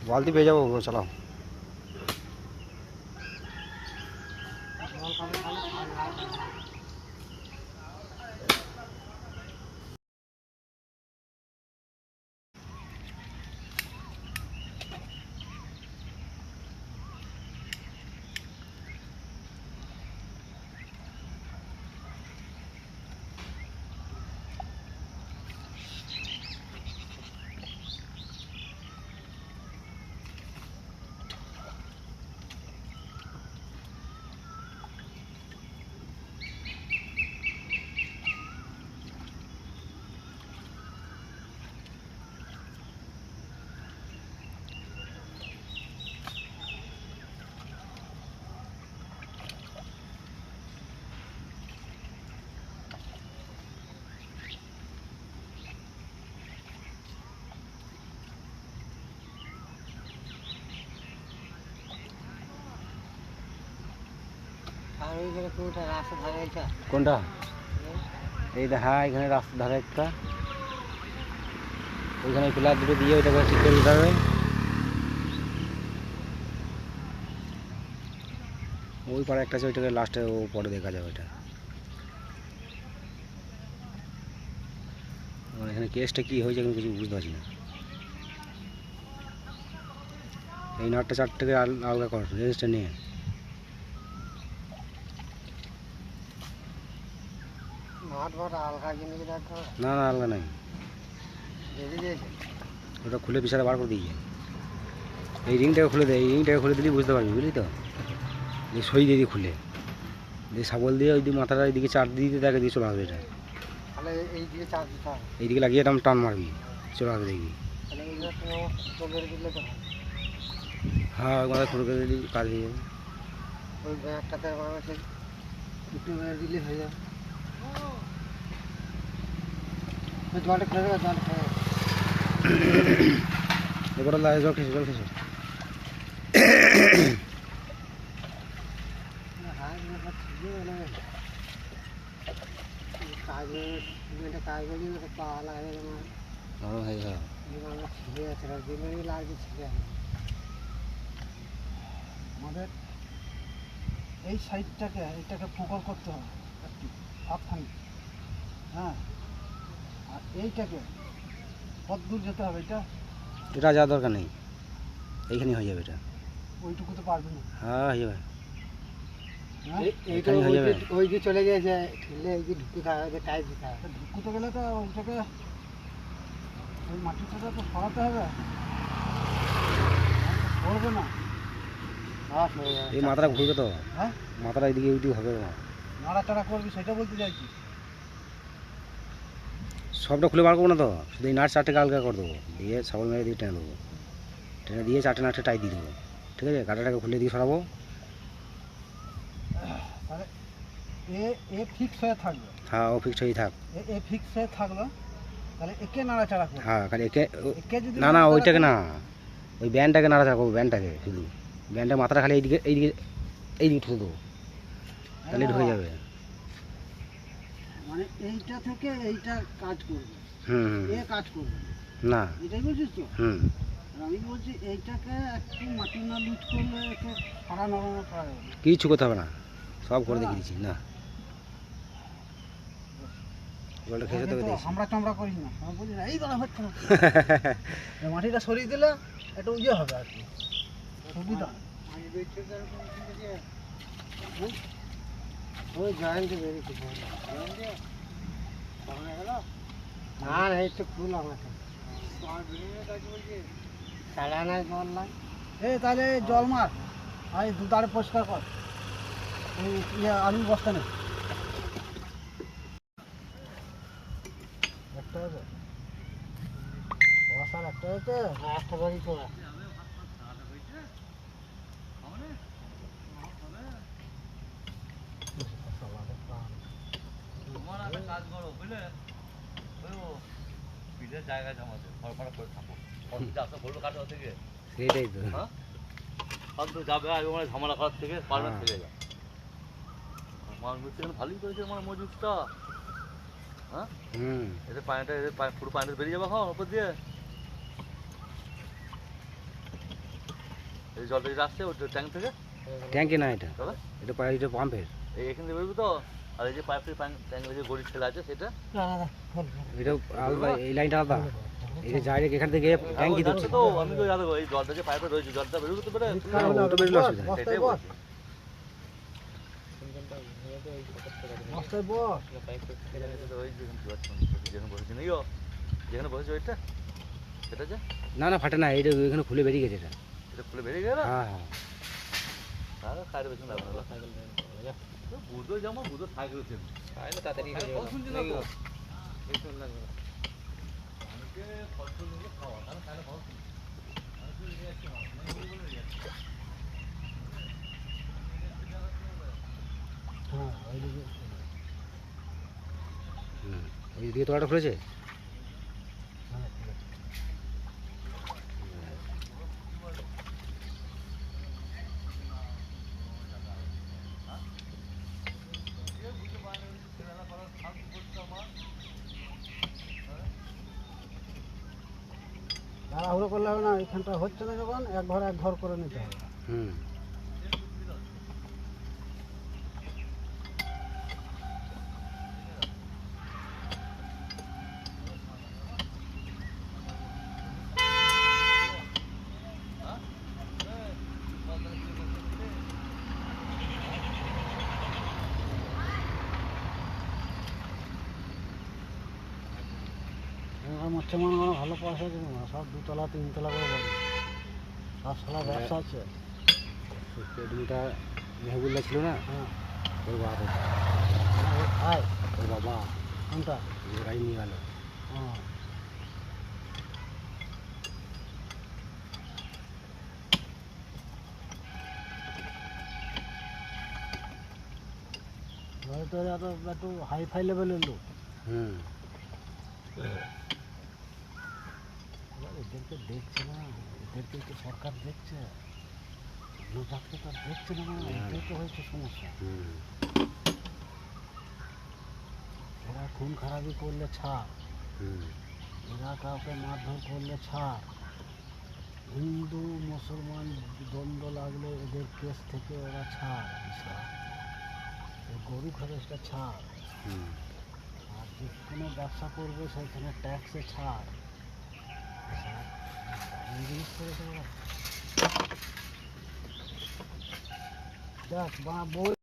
বালতি পেয়ে যাবো, চালাও। কোনটা? এই দেখা এখানে রাস্তার ধারে একটা, ওইখানে পিলার দুটো দিয়ে ওইটাকে ঠিক করে দিতে হবে। ওই পাড়ে একটা আছে, ওইটাকে লাস্টে ও পরে দেখা যাবে। ওইটা মানে এখানে কেসটা কী হয়েছে আমি কিছু বুঝতে পারছি না। এই নাটটা চারটাকে আলগা কর, রেজিস্টার নিয়ে। না না, আলগা নাই, ওটা খুলে পিছাটা বার করে দিয়েছে। এই রিংটাকে খুলে দেয়, এই রিংটাকে খুলে দিলেই বুঝতে পারবি, বুঝলি তো। এই সই দিয়ে দিয়ে খুলে দিয়ে সাবল দিয়ে ওই দিকে মাথাটা এইদিকে চার দিতে দেখে দিয়ে চলে আসবে। এটা এইদিকে লাগিয়ে এটা টান মারবি, চলে আসবে দেখবি। হ্যাঁ, ওই মাথা খুলে করে দিলি কাজ হয়ে যাবে। ওই ব্যাগটাতে একটু দিলে হয়ে যাবে। জলটা খুলে দেবে, জল খুলে এবারে লাগে, জল খেয়েছো, জল খেয়েছো। আমাদের এই সাইডটাকে এইটাকে ফোকাল করতে হবে একটু সাবধানে, হ্যাঁ। আর এইটাকে কত দূর যেতে হবে? এটা যাওয়ার দরকার নেই, এইখানে হয়ে যাবে। এটা ওইটুকু তো পারবে না। হ্যাঁ, হয়ে যাবে। এইখানে হয়ে যাবে। ওই যে চলে গিয়েছে ঠেলে এই যে ঢুকুতে হবে, টাইট দিতে হবে। ঢুকুতে গেলে তো ওইটাকে ওই মাটিটা তো সরাতে হবে, পড়বে না। এই মাথাটা ঘুরবে তো, হ্যাঁ, মাথাটা এইদিকে ওইদিকে হবে না, নাড়াচাড়া করবি, সেটা বলতে চাইছি। সবটা খুলে বার করবো না তো, শুধু এই নাট চারটে আলগা করে দেবো, দিয়ে সাবল মেরে দিয়ে টেনে দেবো, টেনে দিয়ে চারটে নাটে টাইট দিয়ে দেবো। ঠিক আছে, কাঁটাটাকে খুলে দিয়ে সরাবো। তাহলে এ ফিক্স হয়ে থাকবে। হ্যাঁ, ও ফিক্স হয়েই থাক। এ ফিক্স হয়ে থাকলো, তাহলে একে নাড়াচাড়া করবো। হ্যাঁ, খালি একে যদি না, ওইটাকে না, ওই ব্যান্ডটাকে নাড়াচাড়া করবো, ব্যান্ডটাকে শুধু। ব্যান্ডের মাথাটা খালি এইদিকে এইদিকে এইদিকে ঠুকে দেবো, তাহলে হয়ে যাবে। মানে এইটা থেকে এইটা কাজ করবে, এ কাজ করবে না, এটাই বলছিস তো? আমি বলছি এইটাকে একটু মাটি না লুজ করলে একটু সারা নরম করা যাবে, কিছু করতে হবে না, সব করে দেখিয়ে দিচ্ছি। না, আমরা চামড়া করি না, আমরা বলি না এই দাঁড়া হচ্ছে না। মাটিটা সরিয়ে দিলে একটু ইয়ে হবে আর কি, সুবিধা। ওই জয়েন্ট বেরিয়েছে না, এই তো ফুল আমাকে সারা নাই, জল নাই। তাহলে জল মার, আর দু দাঁড়ে পরিষ্কার কর, ওই আলুর বস্তা নেই। একটা হবে বসার, একটা হয়েছে, একটা বাড়ি তো কাজ করো, বুঝলে, পিঠের জায়গায় জমাতে ফড়ফড় করে থাকো, বললো কাটা থেকে, সেটাই তো। ফালতু যাবে আর ওখানে ঝামেলা করার থেকে পারবেন থেকে যা মানুষ মিস্ত্রি ভালোই করেছে আমার মজুদটা। হ্যাঁ এদের পানিটা পুরো পানিটা বেরিয়ে যাবে এখন ওপর দিয়ে এই জলটা যেটা আসছে ওই ট্যাঙ্ক থেকে ট্যাঙ্কি না এটা, তবে এটা এটা পাম্পের। এই এখান থেকে বেরোবে তো। আর এই যে পাইপের ট্যাঙ্কের যে গড়ি ঠেলা আছে সেটা এটা আলাদা, এই লাইনটা আলাদা। এই যে ডাইরেক্ট এখান থেকে ট্যাঙ্কি যাচ্ছে দিচ্ছে তো। আমি তো জানবো এই জলটা যে পাইপে রয়েছে জলটা বেরোবে তো বেরোবে। ও তো বেরোলে অসুবিধা নেই। সেটাই বলছি। বস্তায় বস। ওই যেখানে বসেছি নাকি যেখানে বসেছে ওইটা সেটা যে না না ফাটে না, এটা ওইখানে খুলে বেরিয়ে গেছে এটা। এটা খুলে বেরিয়ে গেল। হ্যাঁ হ্যাঁ তাহলে খাইতে বেশি লাগবে না। বুধো যেমন বুধো সাইকেল চেন তাড়াতাড়ি শুনছি না তো অনেকে ফসল নিলে খাওয়া তাহলে খাইলে ভালো শুনছি। হ্যাঁ ওইদিকে এই দিয়ে তোলাটা খুলেছে। তাড়াহুড়ো করলে হবে না, এখানটা হচ্ছে না যখন এক ঘর করে নিতে হবে। হুম মরছে মনে কোনো ভালো পয়সা দেবে না, সব 2 তলা 3 তলা করে বাড়ি, সব সালা ব্যবসা আছে। এডমিটা মেহবুল্লাহ ছিল না, হ্যাঁ ওর বাবা, ভাই ওর বাবা কোনটা? যে গাড়ি নিয়ে গেল। হ্যাঁ তো একটু হাই ফাই লেভেলের লোক। হুম এদেরকে দেখছে না, এদেরকে তো সরকার দেখছে, লোককে তো দেখছে না, এটাই তো হয়েছে সমস্যা। হুম এরা খুন খারাপি করলে ছাড়, হুম এরা কাউকে মারধর করলে ছাড়, হিন্দু মুসলমান দ্বন্দ্ব লাগলে এদের কেস থেকে ওরা ছাড়, গরু খরচটা ছাড়, হুম আর যেখানে ব্যবসা করবে সেখানে ট্যাক্সে ছাড়। জিনিস করেছে ওরা। দেখ বই